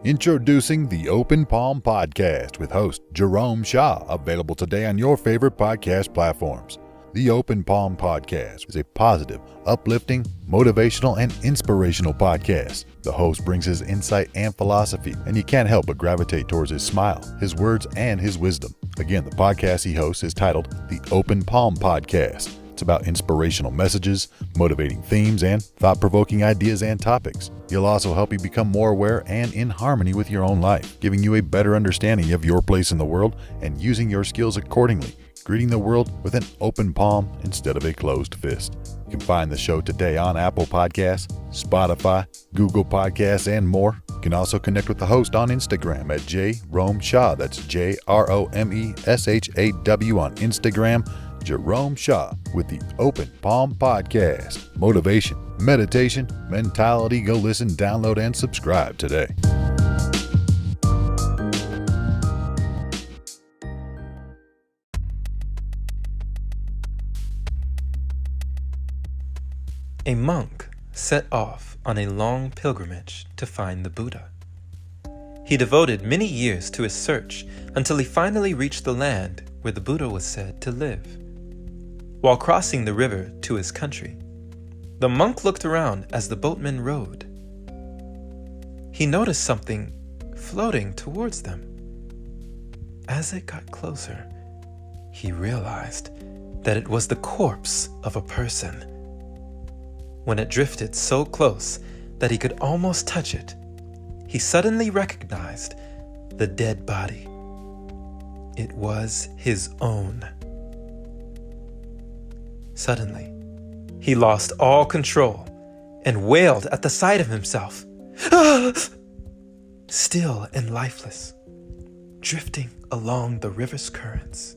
Introducing the Open Palm Podcast with host Jerome Shaw, available today on your favorite podcast platforms. The Open Palm Podcast is a positive, uplifting, motivational, and inspirational podcast. The host brings his insight and philosophy, and you can't help but gravitate towards his smile, his words, and his wisdom. Again, the podcast he hosts is titled The Open Palm Podcast. It's about inspirational messages, motivating themes, and thought-provoking ideas and topics. He'll also help you become more aware and in harmony with your own life, giving you a better understanding of your place in the world and using your skills accordingly, greeting the world with an open palm instead of a closed fist. You can find the show today on Apple Podcasts, Spotify, Google Podcasts, and more. You can also connect with the host on Instagram at Jerome Shaw. That's JROMESHAW on Instagram. Jerome Shaw with the Open Palm Podcast. Motivation, meditation, mentality. Go listen, download, and subscribe today. A monk set off on a long pilgrimage to find the Buddha. He devoted many years to his search until he finally reached the land where the Buddha was said to live. While crossing the river to his country, the monk looked around as the boatmen rowed. He noticed something floating towards them. As it got closer, he realized that it was the corpse of a person. When it drifted so close that he could almost touch it, he suddenly recognized the dead body. It was his own. Suddenly, he lost all control and wailed at the sight of himself. Still and lifeless, drifting along the river's currents.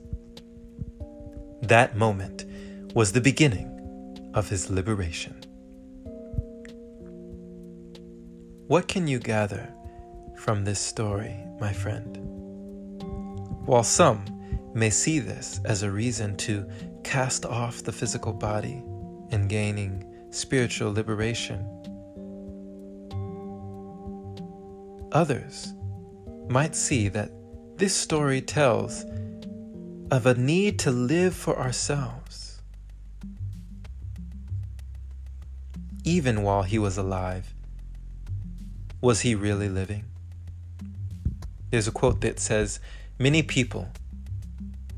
That moment was the beginning of his liberation. What can you gather from this story, my friend? While some may see this as a reason to cast off the physical body and gaining spiritual liberation, others might see that this story tells of a need to live for ourselves. Even while he was alive, was he really living? There's a quote that says, "Many people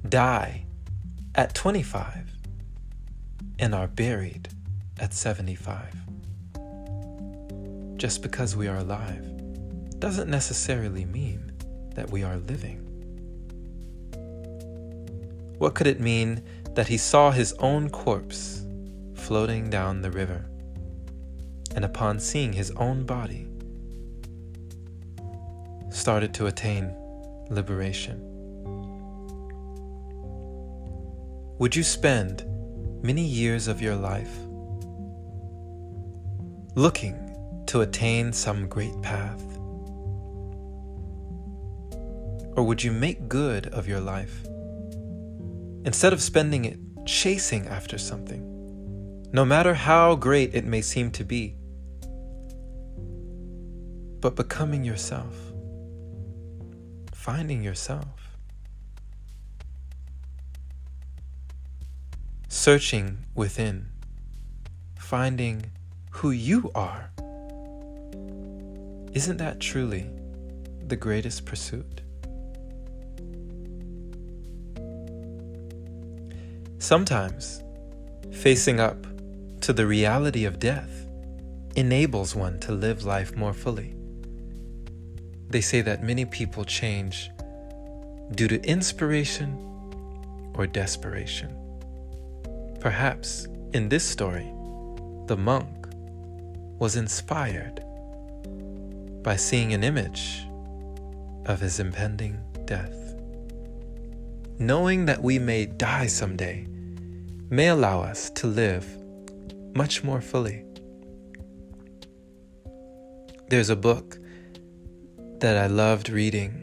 die at 25 and are buried at 75. Just because we are alive doesn't necessarily mean that we are living. What could it mean that he saw his own corpse floating down the river, and upon seeing his own body, started to attain liberation? Would you spend many years of your life looking to attain some great path? Or would you make good of your life instead of spending it chasing after something, no matter how great it may seem to be, but becoming yourself, finding yourself? Searching within, finding who you are. Isn't that truly the greatest pursuit? Sometimes, facing up to the reality of death enables one to live life more fully. They say that many people change due to inspiration or desperation. Perhaps in this story, the monk was inspired by seeing an image of his impending death. Knowing that we may die someday may allow us to live much more fully. There's a book that I loved reading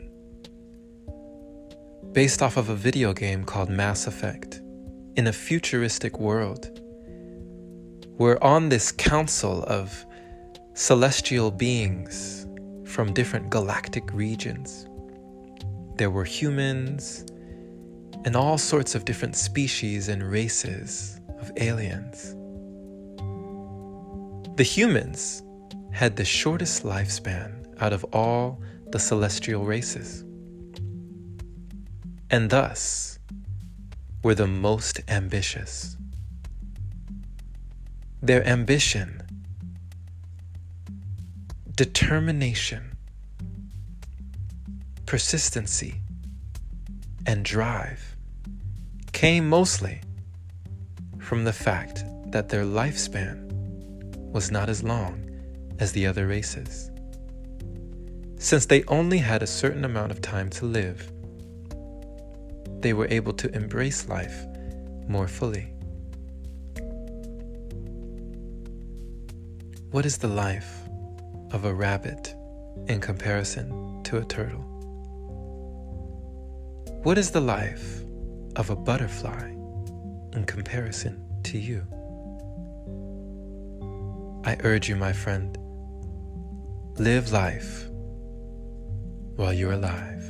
based off of a video game called Mass Effect. In a futuristic world, we're on this council of celestial beings from different galactic regions. There were humans and all sorts of different species and races of aliens. The humans had the shortest lifespan out of all the celestial races, and thus were the most ambitious. Their ambition, determination, persistency, and drive came mostly from the fact that their lifespan was not as long as the other races. Since they only had a certain amount of time to live, they were able to embrace life more fully. What is the life of a rabbit in comparison to a turtle? What is the life of a butterfly in comparison to you? I urge you, my friend, live life while you're alive.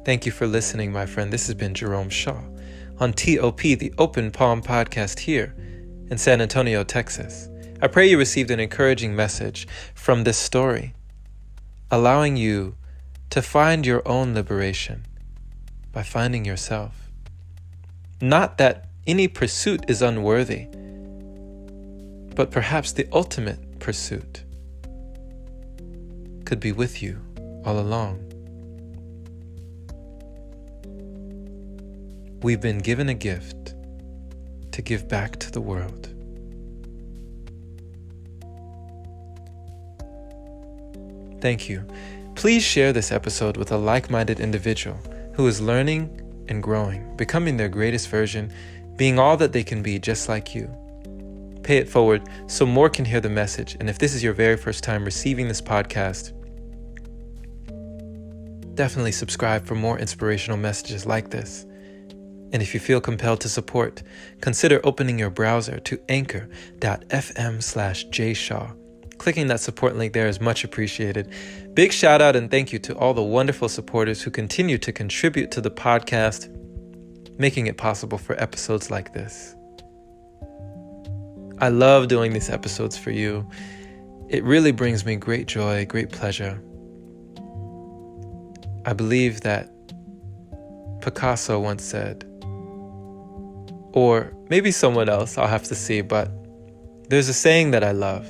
Thank you for listening, my friend. This has been Jerome Shaw on TOP, the Open Palm Podcast here in San Antonio, Texas. I pray you received an encouraging message from this story, allowing you to find your own liberation by finding yourself. Not that any pursuit is unworthy, but perhaps the ultimate pursuit could be with you all along. We've been given a gift to give back to the world. Thank you. Please share this episode with a like-minded individual who is learning and growing, becoming their greatest version, being all that they can be just like you. Pay it forward so more can hear the message. And if this is your very first time receiving this podcast, definitely subscribe for more inspirational messages like this. And if you feel compelled to support, consider opening your browser to anchor.fm/jshaw. Clicking that support link there is much appreciated. Big shout out and thank you to all the wonderful supporters who continue to contribute to the podcast, making it possible for episodes like this. I love doing these episodes for you. It really brings me great joy, great pleasure. I believe that Picasso once said, or maybe someone else, I'll have to see, but there's a saying that I love.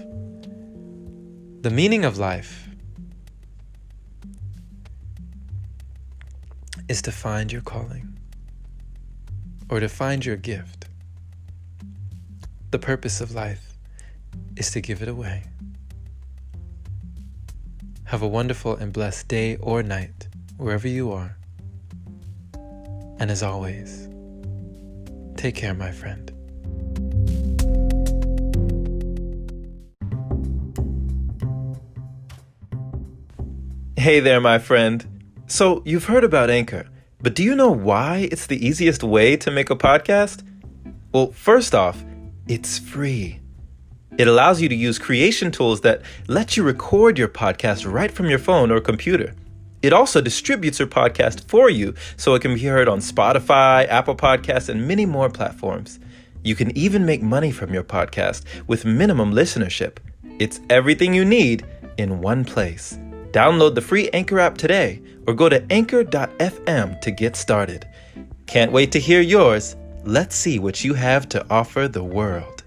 The meaning of life is to find your calling or to find your gift. The purpose of life is to give it away. Have a wonderful and blessed day or night, wherever you are. And as always, take care, my friend. Hey there, my friend. So you've heard about Anchor, but do you know why it's the easiest way to make a podcast? Well, first off, it's free. It allows you to use creation tools that let you record your podcast right from your phone or computer. It also distributes your podcast for you so it can be heard on Spotify, Apple Podcasts, and many more platforms. You can even make money from your podcast with minimum listenership. It's everything you need in one place. Download the free Anchor app today or go to anchor.fm to get started. Can't wait to hear yours. Let's see what you have to offer the world.